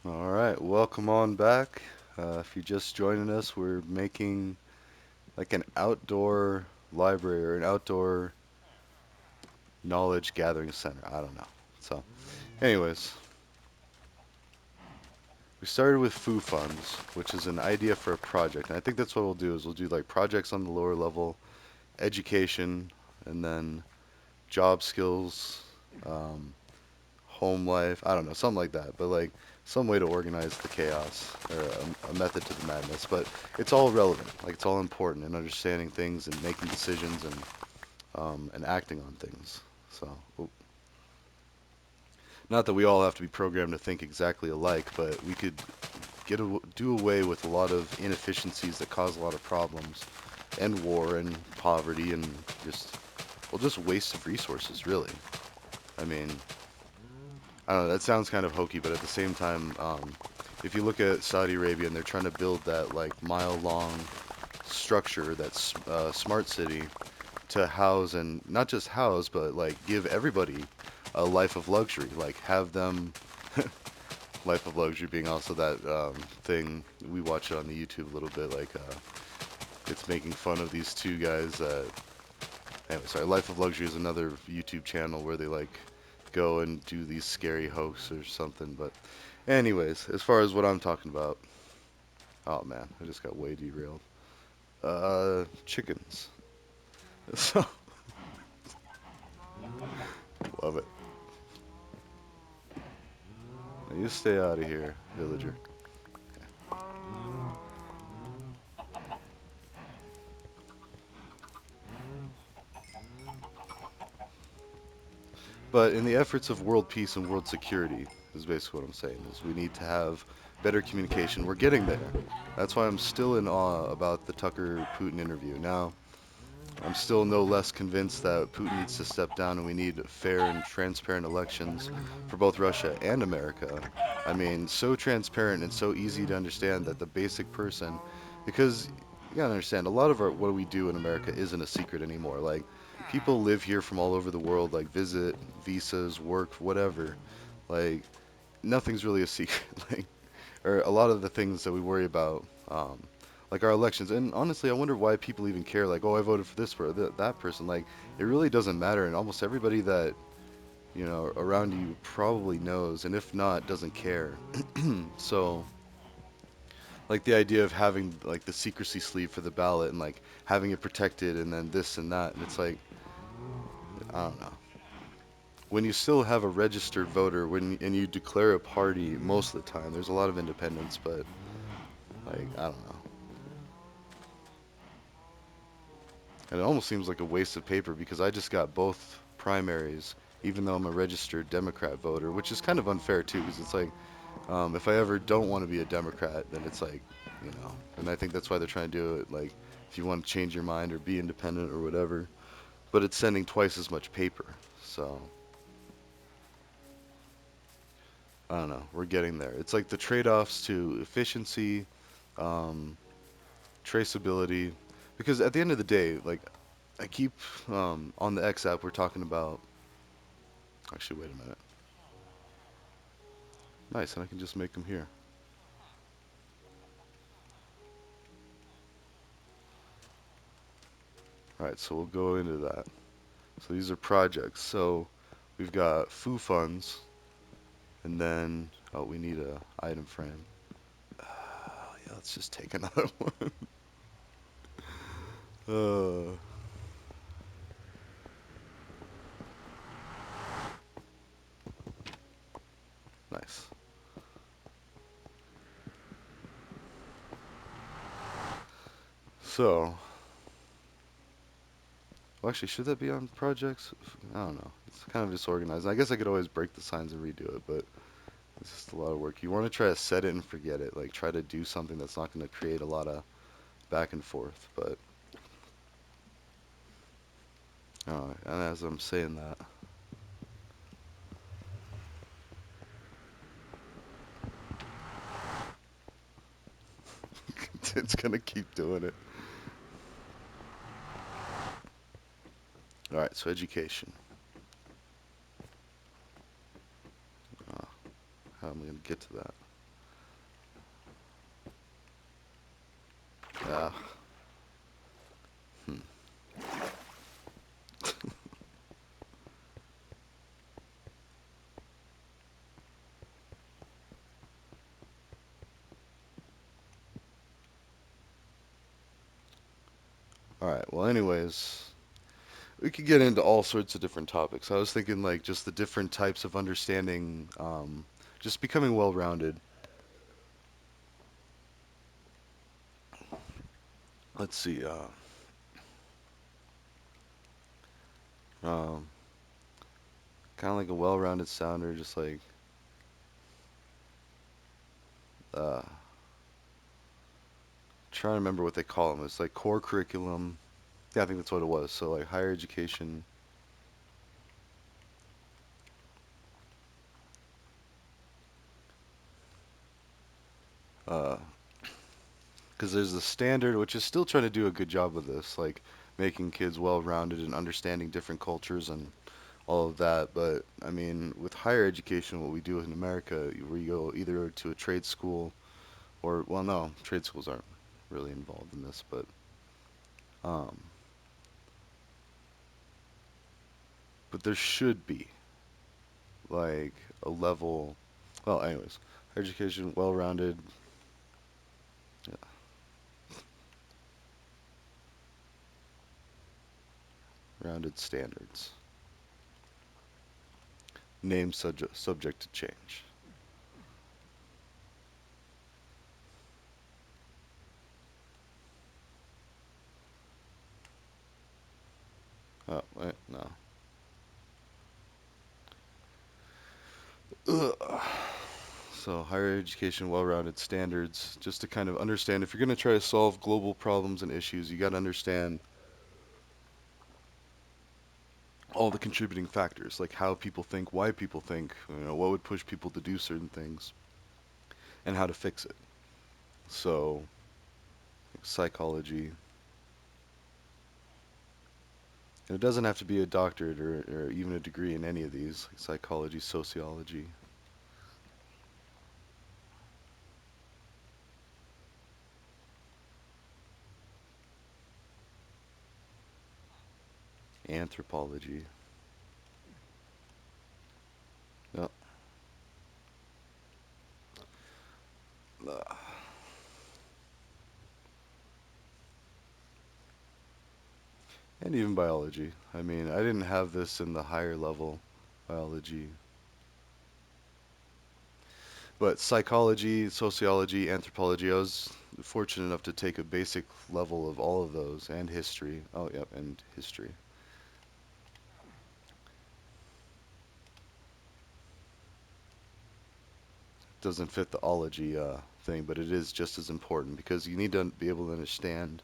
All right, welcome on back. If you're just joining us, we're making like an outdoor library or an outdoor knowledge gathering center. I don't know. So, anyways, we started with foo funds, which is an idea for a project. And I think that's what we'll do is we'll do like projects on the lower level, education, and then job skills, um, home life. I don't know, something like that. But like some way to organize the chaos or a method to the madness. But it's all relevant. Like it's all important in understanding things and making decisions and acting on things. So, not that we all have to be programmed to think exactly alike, but we could do away with a lot of inefficiencies that cause a lot of problems, and war and poverty and just just waste of resources. Really, I mean, I don't know. That sounds kind of hokey, but at the same time, if you look at Saudi Arabia and they're trying to build that like mile-long structure, that's smart city to house and not just house, but like give everybody a life of luxury. Like have them life of luxury being also that thing we watch it on the YouTube a little bit. Like it's making fun of these two guys. Anyway, sorry. Life of Luxury is another YouTube channel where they like go and do these scary hoaxes or something. But anyways, as far as what I'm talking about, oh man, I just got way derailed. Chickens. So love it. Now you stay out of here, villager. But in the efforts of world peace and world security, is basically what I'm saying, is we need to have better communication. We're getting there. That's why I'm still in awe about the Tucker Putin interview. Now, I'm still no less convinced that Putin needs to step down and we need fair and transparent elections for both Russia and America. I mean, so transparent and so easy to understand that the basic person, because you gotta understand, a lot of what we do in America isn't a secret anymore. Like, people live here from all over the world, like visit, visas, work, whatever. Like, nothing's really a secret. Like, or a lot of the things that we worry about, like our elections. And honestly, I wonder why people even care. Like, oh, I voted for this for that person. Like, it really doesn't matter. And almost everybody that around you probably knows, and if not, doesn't care. So, like the idea of having like the secrecy sleeve for the ballot and like having it protected, and then this and that, and it's like I don't know. When you still have a registered voter, and you declare a party, most of the time, there's a lot of independence, but like I don't know. And it almost seems like a waste of paper because I just got both primaries, even though I'm a registered Democrat voter, which is kind of unfair too, because it's like, if I ever don't want to be a Democrat, then it's like, and I think that's why they're trying to do it. Like, if you want to change your mind or be independent or whatever, but it's sending twice as much paper. So, I don't know. We're getting there. It's like the trade-offs to efficiency, um, traceability, because at the end of the day, like, I keep on the X app, we're talking about. Actually, wait a minute. Nice, and I can just make them here. All right, so we'll go into that. So these are projects. So we've got foo funds, and then oh, we need a item frame. Yeah, let's just take another one. uh, nice. So, well, actually, should that be on projects? I don't know. It's kind of disorganized. I guess I could always break the signs and redo it, but it's just a lot of work. You want to try to set it and forget it. Like, try to do something that's not going to create a lot of back and forth. But, and as I'm saying that, it's going to keep doing it. All right, so education. Uh, how am I going to get to that? Uh, hmm. All right. Well, anyways, we could get into all sorts of different topics. I was thinking like just the different types of understanding, just becoming well-rounded. Let's see. Um, Kind of like a well-rounded sounder, just like uh, trying to remember what they call them. It's like core curriculum. Yeah, I think that's what it was. So like higher education, uh, because there's the standard, which is still trying to do a good job with this, like making kids well-rounded and understanding different cultures and all of that. But I mean, with higher education, what we do in America, where you go either to a trade school or, well, no, trade schools aren't really involved in this, um, but there should be like a level. Well, anyways, higher education, well-rounded, yeah, rounded standards. Name subject to change. Oh, wait, no. Ugh. So, higher education, well-rounded standards, just to kind of understand if you're going to try to solve global problems and issues, you got to understand all the contributing factors, like how people think, why people think, what would push people to do certain things, and how to fix it. So, psychology, and it doesn't have to be a doctorate or even a degree in any of these, like psychology, sociology, anthropology. Yep. Uh, And even biology. I mean, I didn't have this in the higher level biology, but psychology, sociology, anthropology, I was fortunate enough to take a basic level of all of those and history. Oh, yep, and history. Doesn't fit the ology thing, but it is just as important because you need to be able to understand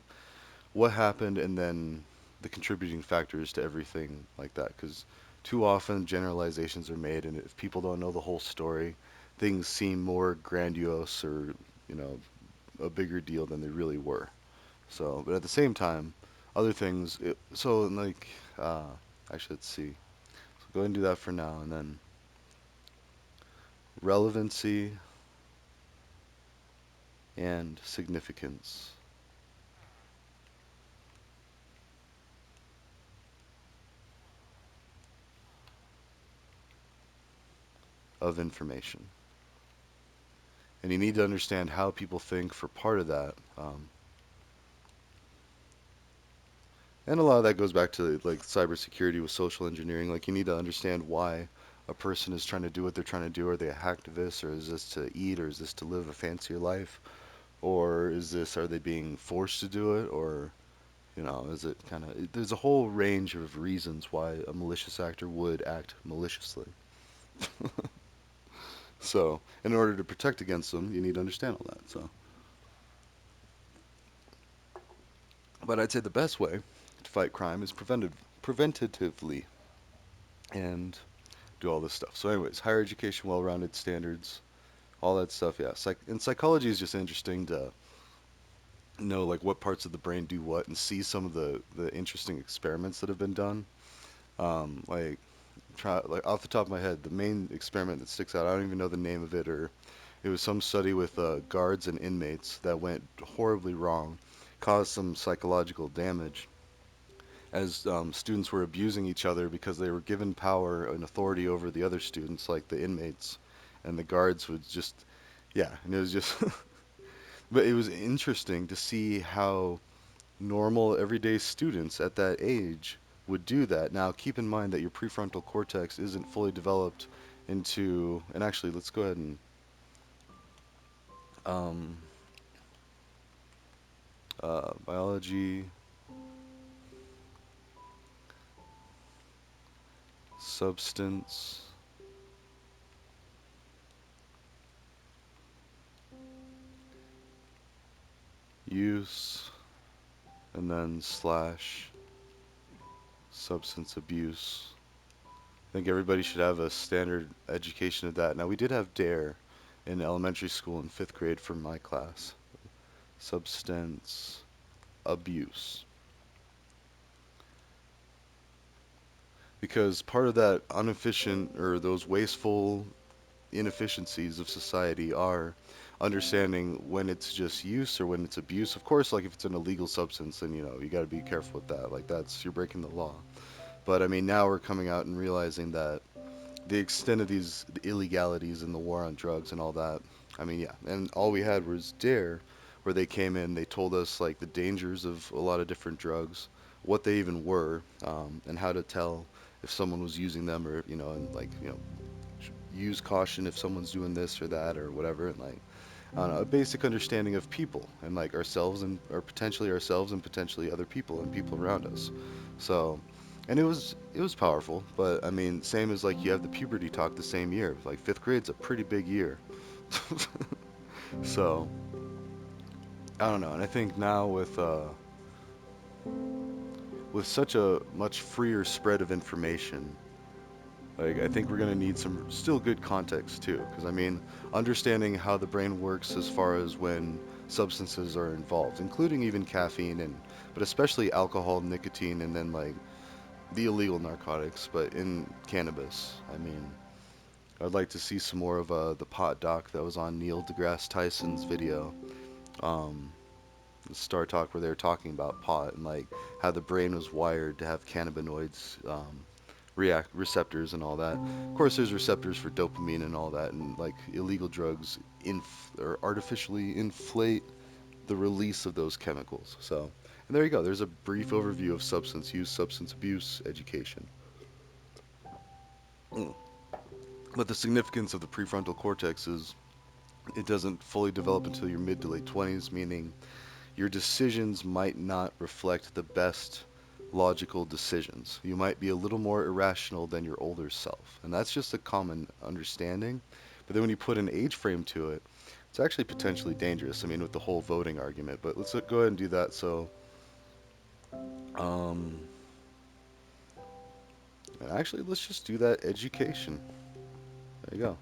what happened and then the contributing factors to everything like that. Because too often generalizations are made, and if people don't know the whole story, things seem more grandiose or, you know, a bigger deal than they really were. So, but at the same time, other things. So, like, uh, actually, let's see. So go ahead and do that for now, and then relevancy and significance of information. And you need to understand how people think for part of that. And a lot of that goes back to like cybersecurity with social engineering. Like you need to understand why a person is trying to do what they're trying to do. Are they hacktivists, or is this to eat, or is this to live a fancier life, or are they being forced to do it, or is it kind of? There's a whole range of reasons why a malicious actor would act maliciously. So, in order to protect against them, you need to understand all that. So, but I'd say the best way to fight crime is preventatively, and do all this stuff. So, anyways, higher education, well-rounded standards, all that stuff. Yeah, and psychology is just interesting to know like what parts of the brain do what, and see some of the interesting experiments that have been done. Like try like off the top of my head, the main experiment that sticks out. I don't even know the name of it, or it was some study with guards and inmates that went horribly wrong. caused some psychological damage as students were abusing each other because they were given power and authority over the other students, like the inmates, and the guards would just, yeah, and it was just, but it was interesting to see how normal everyday students at that age would do that. Now, keep in mind that your prefrontal cortex isn't fully developed into, and actually, let's go ahead and um, biology, substance use, and then slash substance abuse. I think everybody should have a standard education of that. Now, we did have DARE in elementary school in fifth grade for my class. Substance abuse. Because part of that inefficient or those wasteful inefficiencies of society are understanding when it's just use or when it's abuse. Of course, like if it's an illegal substance, then you got to be careful with that. Like that's you're breaking the law. But I mean, now we're coming out and realizing that the extent of these illegalities and the war on drugs and all that. I mean, yeah, and all we had was DARE, where they came in, they told us like the dangers of a lot of different drugs, what they even were, and how to tell if someone was using them or and like use caution if someone's doing this or that or whatever, and like I don't know, a basic understanding of people and like ourselves and or potentially ourselves and potentially other people and people around us. So, and it was powerful, but I mean, same as like you have the puberty talk the same year. Like fifth grade's a pretty big year. So, I don't know, and I think now with such a much freer spread of information, like I think we're gonna need some still good context too, because I mean, understanding how the brain works as far as when substances are involved, including even caffeine and but especially alcohol, nicotine, and then like the illegal narcotics, but in cannabis. I mean, I'd like to see some more of the pot doc that was on Neil deGrasse Tyson's video, um, Star Talk, where they were talking about pot and like how the brain was wired to have cannabinoids react receptors and all that. Of course, there's receptors for dopamine and all that, and like illegal drugs or artificially inflate the release of those chemicals. So, and there you go. There's a brief overview of substance use, substance abuse education. Mm. But the significance of the prefrontal cortex is it doesn't fully develop until your mid to late 20s, meaning your decisions might not reflect the best logical decisions. You might be a little more irrational than your older self. And that's just a common understanding. But then when you put an age frame to it, it's actually potentially dangerous. I mean, with the whole voting argument. But let's go ahead and do that. So, um, actually, let's just do that education. There you go.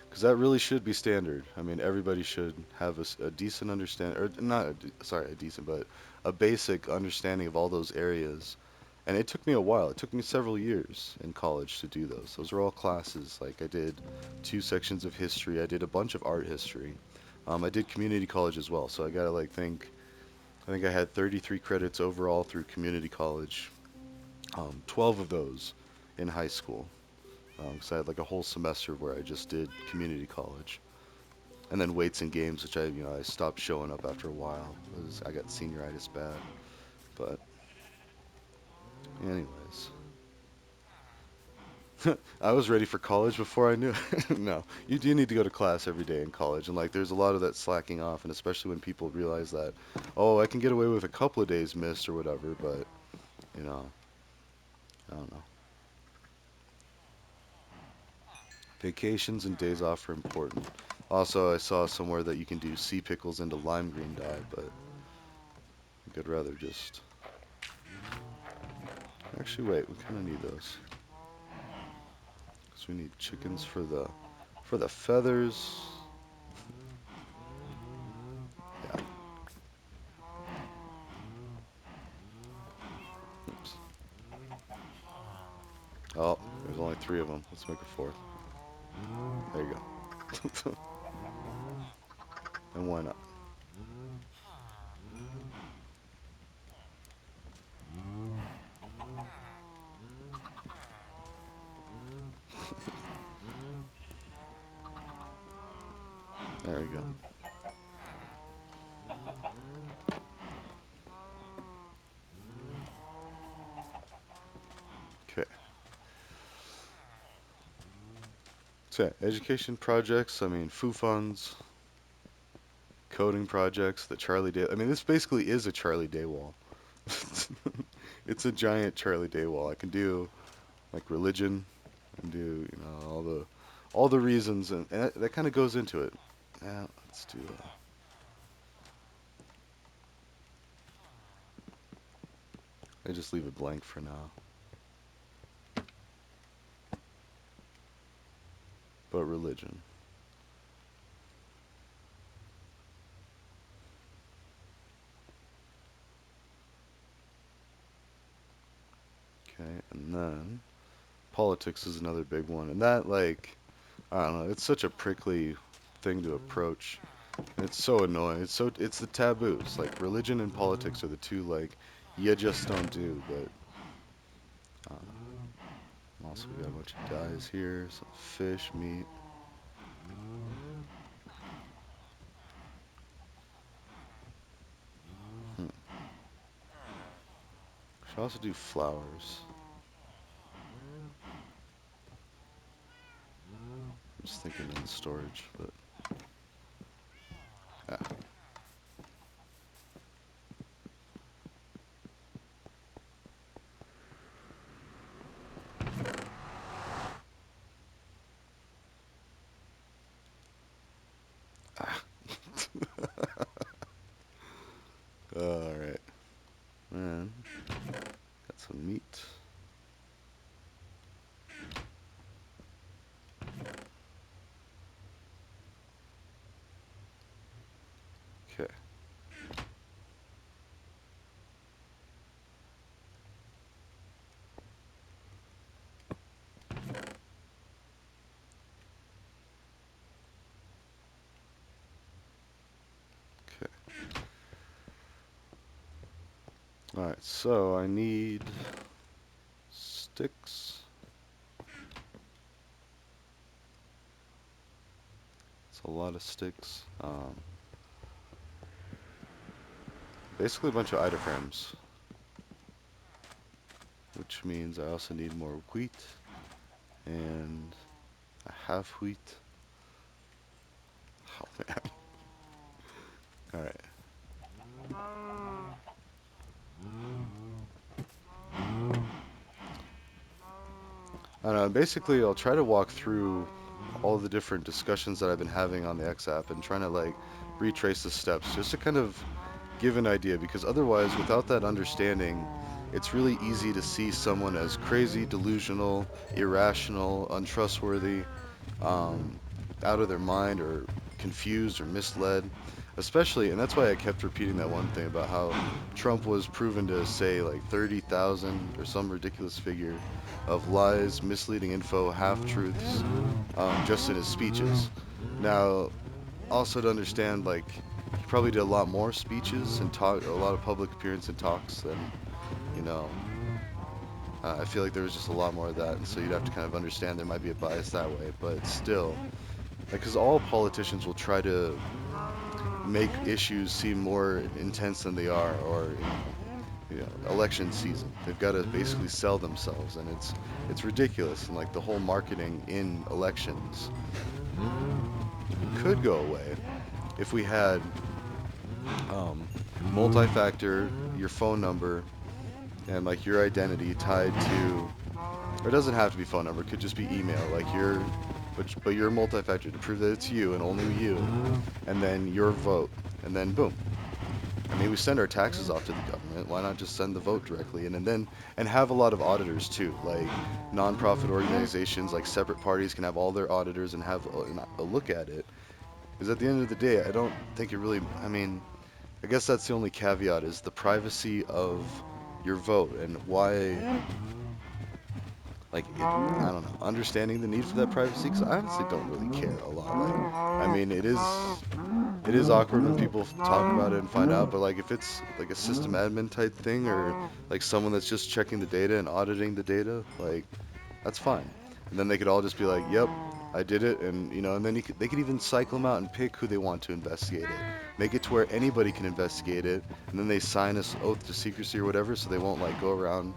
Because that really should be standard. I mean, everybody should have a decent understanding, or not, sorry, a decent, but a basic understanding of all those areas. And it took me a while. It took me several years in college to do those. Those are all classes. Like I did 2 sections of history. I did a bunch of art history. I did community college as well. So I gotta like think. I think I had 33 credits overall through community college. 12 of those in high school. Because I had like a whole semester where I just did community college. And then weights and games, which I stopped showing up after a while. I got senioritis bad. But anyways, I was ready for college before I knew it. No, you do need to go to class every day in college, and like there's a lot of that slacking off, and especially when people realize that, oh, I can get away with a couple of days missed or whatever, but you know, I don't know. Vacations and days off are important. Also, I saw somewhere that you can do sea pickles into lime green dye, but I think I'd rather just. Actually, wait, we kind of need those. Because we need chickens for the feathers. Yeah. Oops. Oh, there's only 3 of them. Let's make a fourth. There you go. And why not? There we go. Okay. So yeah, education projects, I mean, foo funds, coding projects, the Charlie Day. I mean, this basically is a Charlie Day wall. It's a giant Charlie Day wall. I can do like religion, I can do all the reasons, and that kind of goes into it. Yeah, let's do. I just leave it blank for now. But religion. Okay, and then politics is another big one, and that like I don't know, it's such a prickly thing to approach. It's so annoying. It's the taboos. Like religion and politics are the two like you just don't do. But also we got a bunch of dyes here, some fish, meat. Hmm. Should also do flowers. I'm just thinking in storage, but yeah. Ah. All right, man. Got some meat. Okay. Okay. All right. So I need sticks. It's a lot of sticks. Basically a bunch of itoframes, which means I also need more wheat and a half wheat. Oh man. All right. I don't know. Basically, I'll try to walk through all the different discussions that I've been having on the X app and trying to like retrace the steps just to kind of give an idea because otherwise, without that understanding, it's really easy to see someone as crazy, delusional, irrational, untrustworthy, um, out of their mind or confused or misled. Especially, and that's why I kept repeating that one thing about how Trump was proven to say like 30,000 or some ridiculous figure of lies, misleading info, half truths, just in his speeches. Now, also to understand, like, he probably did a lot more speeches and talk, a lot of public appearance and talks than, you know, I feel like there was just a lot more of that, and so you'd have to kind of understand there might be a bias that way, but still, because all politicians will try to make issues seem more intense than they are, or election season, they've got to basically sell themselves, and it's ridiculous, and like the whole marketing in elections could go away if we had um, multi-factor, your phone number, and like your identity tied to, or it doesn't have to be phone number, it could just be email, like your, but your multi-factor to prove that it's you and only you, and then your vote, and then boom. I mean, we send our taxes off to the government. Why not just send the vote directly, and have a lot of auditors too, like nonprofit organizations, like separate parties can have all their auditors and have a look at it. Because at the end of the day, I don't think it really. I mean, I guess that's the only caveat is the privacy of your vote and why like I don't know, understanding the need for that privacy because I honestly don't really care a lot. Like, I mean, it is awkward when people talk about it and find out, but like if it's like a system admin type thing or like someone that's just checking the data and auditing the data, like that's fine. And then they could all just be like, "Yep, I did it," and and then they could even cycle them out and pick who they want to investigate it. Make it to where anybody can investigate it, and then they sign this oath to secrecy or whatever, so they won't like go around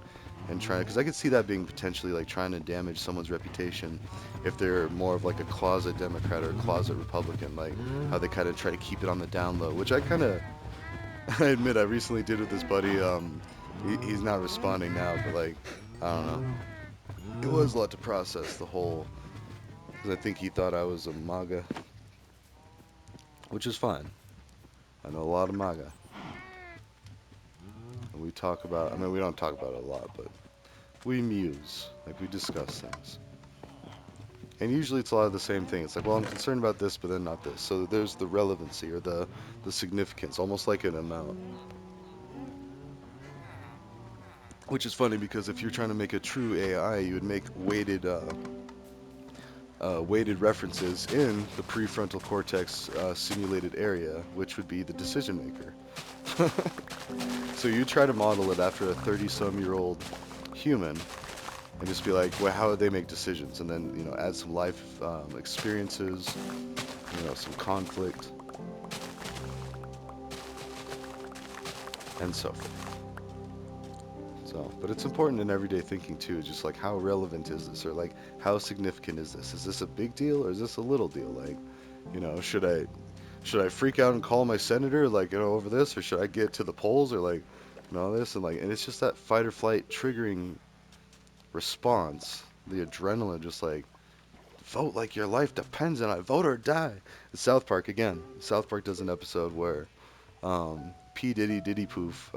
and try. Because I could see that being potentially like trying to damage someone's reputation if they're more of like a closet Democrat or a closet Republican, like how they kind of try to keep it on the down low, which I kind of I admit I recently did with this buddy. He's not responding now, but like I don't know. It was a lot to process the whole because I think he thought I was a MAGA, which is fine. I know a lot of MAGA, and we talk about. I mean, we don't talk about it a lot, but we muse, like we discuss things, and usually it's a lot of the same thing. It's like, well, I'm concerned about this, but then not this. So there's the relevancy or the significance, almost like an amount. Which is funny because if you're trying to make a true AI, you would make weighted references in the prefrontal cortex simulated area, which would be the decision maker. So you try to model it after a 30-some-year-old human and just be like, well, how would they make decisions? And then, add some life experiences, some conflict, and so forth. So, but it's important in everyday thinking too, just like how relevant is this, or like how significant is this? Is this a big deal or is this a little deal? Like, should I freak out and call my senator like over this, or should I get to the polls or like this and it's just that fight or flight triggering response, the adrenaline, just like vote like your life depends on it, vote or die. South Park again. South Park does an episode where P Diddy Diddy Poof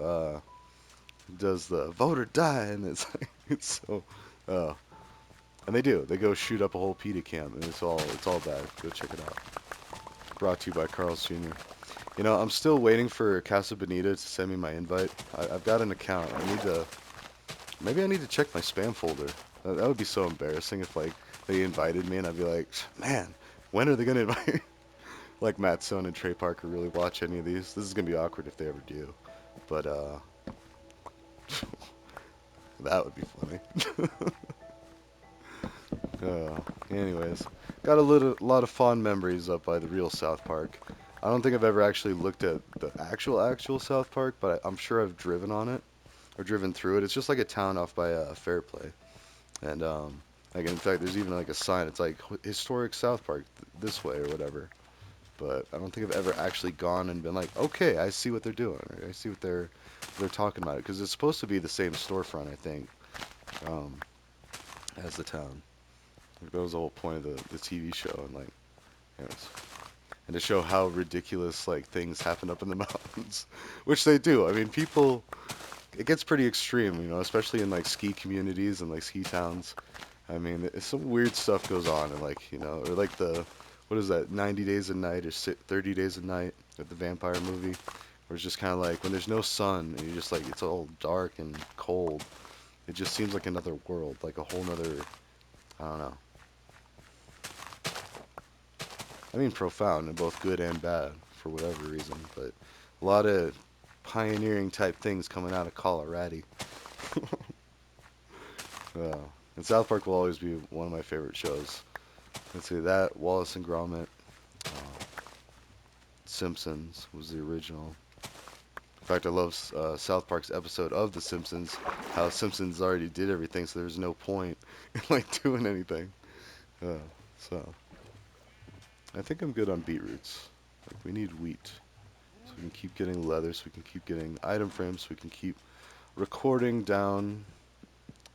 does the vote or die, and it's like it's so. Uh, and they go shoot up a whole PETA camp, and it's all bad. Go check it out. Brought to you by Carl's Jr. I'm still waiting for Casa Bonita to send me my invite. I've got an account. Maybe I need to check my spam folder. That would be so embarrassing if like they invited me and I'd be like, man, when are they gonna invite me? Like Matt Stone and Trey Parker really watch any of these. This is gonna be awkward if they ever do. But that would be funny. Uh, anyways, got lot of fond memories up by the real South Park. I don't think I've ever actually looked at the actual South Park, but I'm sure I've driven on it or driven through it. It's just like a town off by Fairplay. And like in fact, there's even like a sign. It's like historic South Park this way or whatever. But I don't think I've ever actually gone and been like, okay, I see what they're doing. Or I see what they're talking about. Because it's supposed to be the same storefront, I think, um, as the town. Like, that was the whole point of the TV show, and like, anyways. And to show how ridiculous like things happen up in the mountains, which they do. I mean, people, it gets pretty extreme, especially in like ski communities and like ski towns. I mean, some weird stuff goes on, and like, or like what is that, 90 Days a Night or 30 Days a Night, with the vampire movie, where it's just kind of like when there's no sun and you're just like, it's all dark and cold. It just seems like another world, like a whole nother, I don't know. I mean, profound in both good and bad for whatever reason, but a lot of pioneering type things coming out of Colorado. uh, and South Park will always be one of my favorite shows. Let's say that Wallace and Gromit, uh, Simpsons was the original. In fact, I love South Park's episode of The Simpsons. How Simpsons already did everything, so there's no point in like doing anything. Uh, so I think I'm good on beetroots. Like we need wheat, so we can keep getting leather, so we can keep getting item frames, so we can keep recording down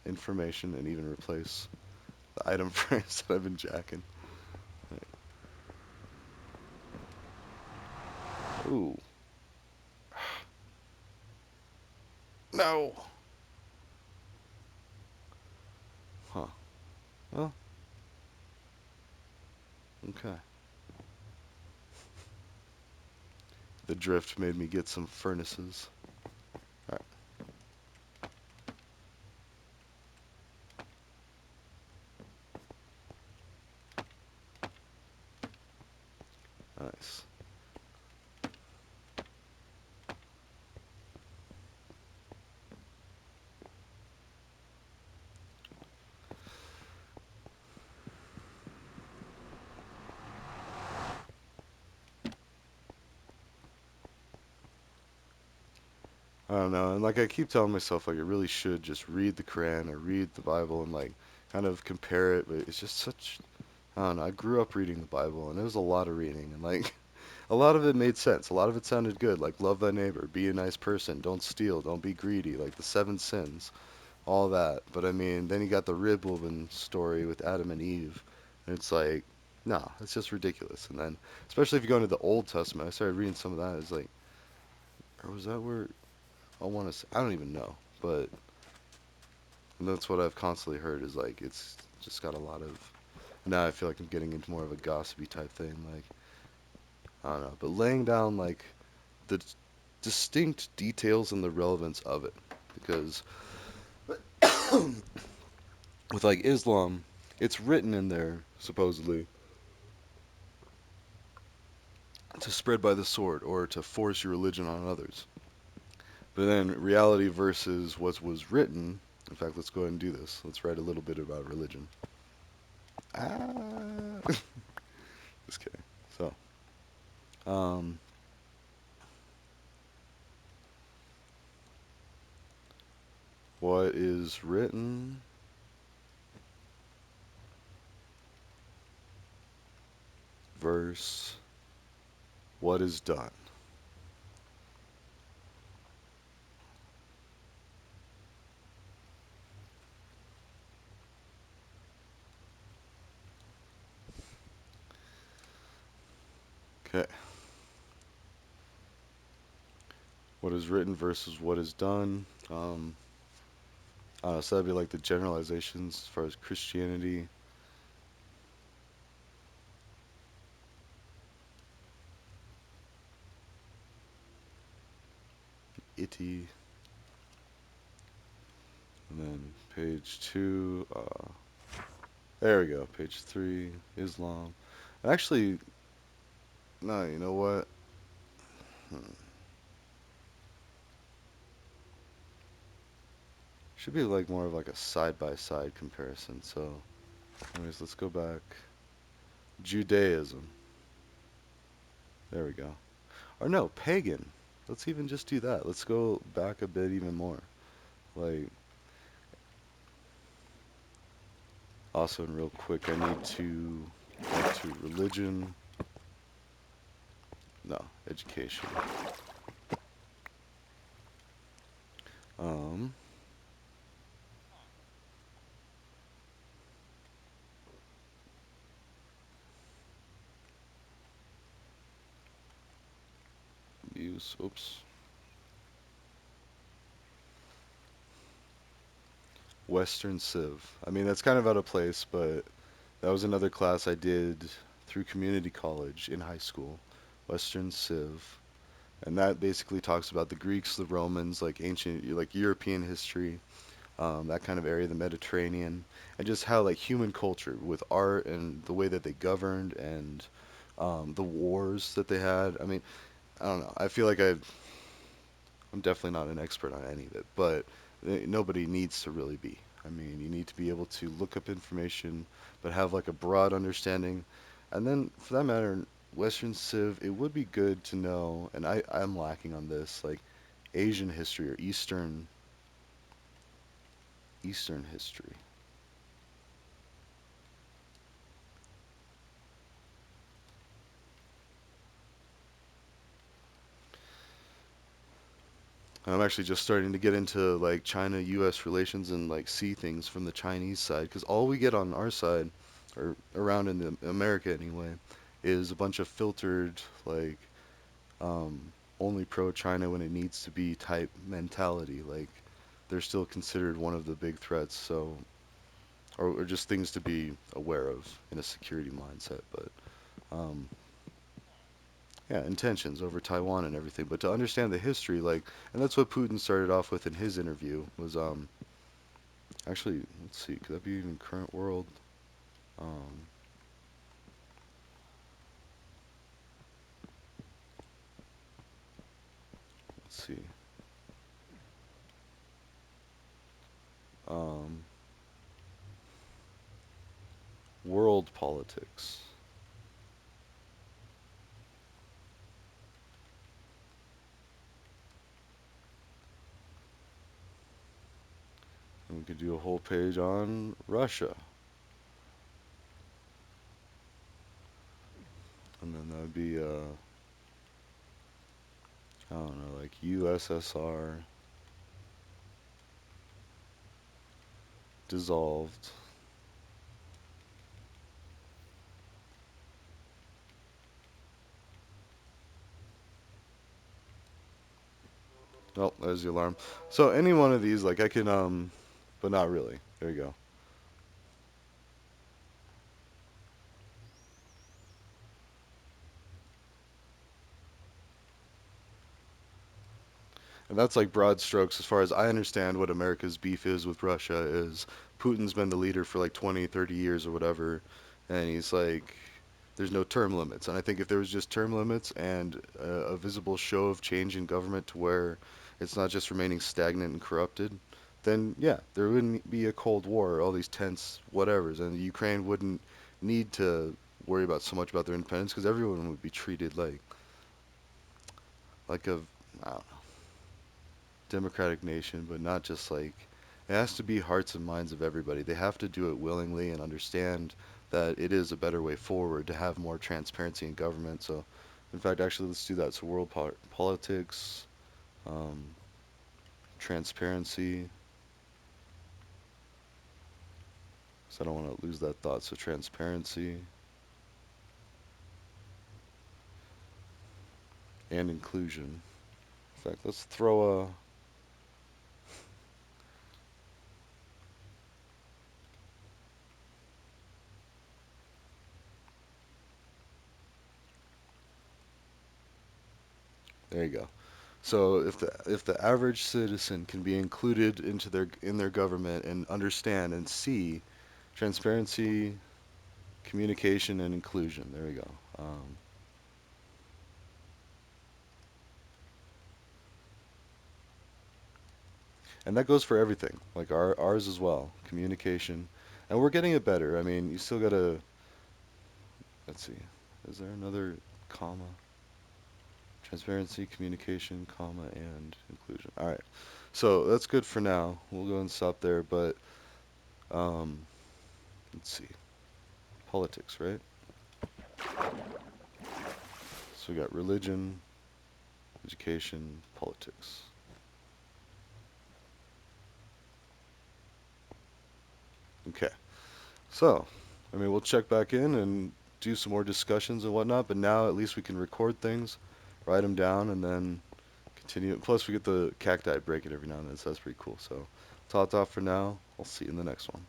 information and even replace the item frames that I've been jacking. Right. Ooh, no. Huh. Well, okay. The drift made me get some furnaces. All right. Nice. I don't know, and like I keep telling myself, like I really should just read the Quran or read the Bible and like kind of compare it, but it's just such. I don't know. I grew up reading the Bible, and it was a lot of reading, and like a lot of it made sense. A lot of it sounded good, like love thy neighbor, be a nice person, don't steal, don't be greedy, like the seven sins, all that. But I mean, then you got the rib woman story with Adam and Eve, and it's like, nah, it's just ridiculous. And then, especially if you go into the Old Testament, I started reading some of that. It's like, or was that where I want to? Say, I don't even know, but that's what I've constantly heard is like it's just got a lot of. Now I feel like I'm getting into more of a gossipy type thing, like I don't know, but laying down like the distinct details and the relevance of it, because with like Islam, it's written in there supposedly to spread by the sword or to force your religion on others. But then reality versus what was written. In fact, let's go ahead and do this. Let's write a little bit about religion. Ah, just kidding. So, um, what is written versus what is done. Okay. What is written versus what is done. So that'd be like the generalizations as far as Christianity, itty, and then page two. There we go. Page three, Islam. Actually, no. You know what? Hmm. Should be like more of like a side by side comparison. So, anyways, let's go back. Judaism. There we go. Or no, pagan. Let's even just do that. Let's go back a bit even more. Like, also, and real quick, I need to get to religion. No, education. Um, use, oops, Western Civ. I mean, that's kind of out of place, but that was another class I did through community college in high school. Western Civ. And that basically talks about the Greeks, the Romans, like ancient, like European history, that kind of area, the Mediterranean, and just how like human culture with art and the way that they governed and the wars that they had. I mean, I don't know. I feel like I'm definitely not an expert on any of it, but nobody needs to really be. I mean, you need to be able to look up information, but have like a broad understanding. And then, for that matter, Western Civ, it would be good to know, and I'm lacking on this, like Asian history or Eastern history. I'm actually just starting to get into like China-U.S. relations and like see things from the Chinese side because all we get on our side, or around in the America anyway, is a bunch of filtered like only pro-China when it needs to be type mentality. Like they're still considered one of the big threats, so or just things to be aware of in a security mindset. But um, yeah, intentions over Taiwan and everything. But to understand the history, like, and that's what Putin started off with in his interview was actually let's see, could that be in current world? Um, see. Um, World politics. And we could do a whole page on Russia. And then that would be, I don't know, like USSR dissolved. Oh, there's the alarm. So any one of these, like I can, but not really. There you go. And that's like broad strokes as far as I understand what America's beef is with Russia is Putin's been the leader for like 20, 30 years or whatever, and he's like, there's no term limits. And I think if there was just term limits and a visible show of change in government to where it's not just remaining stagnant and corrupted, then yeah, there wouldn't be a Cold War, all these tense whatevers, and Ukraine wouldn't need to worry about so much about their independence because everyone would be treated like a, I don't know, democratic nation, but not just like it has to be hearts and minds of everybody. They have to do it willingly and understand that it is a better way forward to have more transparency in government. So, in fact, actually, let's do that. So, politics, um, transparency. So I don't want to lose that thought. So, transparency and inclusion. In fact, let's throw a. There you go. So if the average citizen can be included into their government and understand and see transparency, communication, and inclusion. There we go. And that goes for everything, like ours as well. Communication, and we're getting it better. I mean, you still gotta. Let's see. Is there another comma? Transparency, communication, comma, and inclusion. All right. So that's good for now. We'll go and stop there. But um, let's see. Politics, right? So we got religion, education, politics. Okay. So, I mean, we'll check back in and do some more discussions and whatnot, but now at least we can record things, write them down, and then continue. Plus, we get the cacti break it every now and then, so that's pretty cool. So, that's all for now. I'll see you in the next one.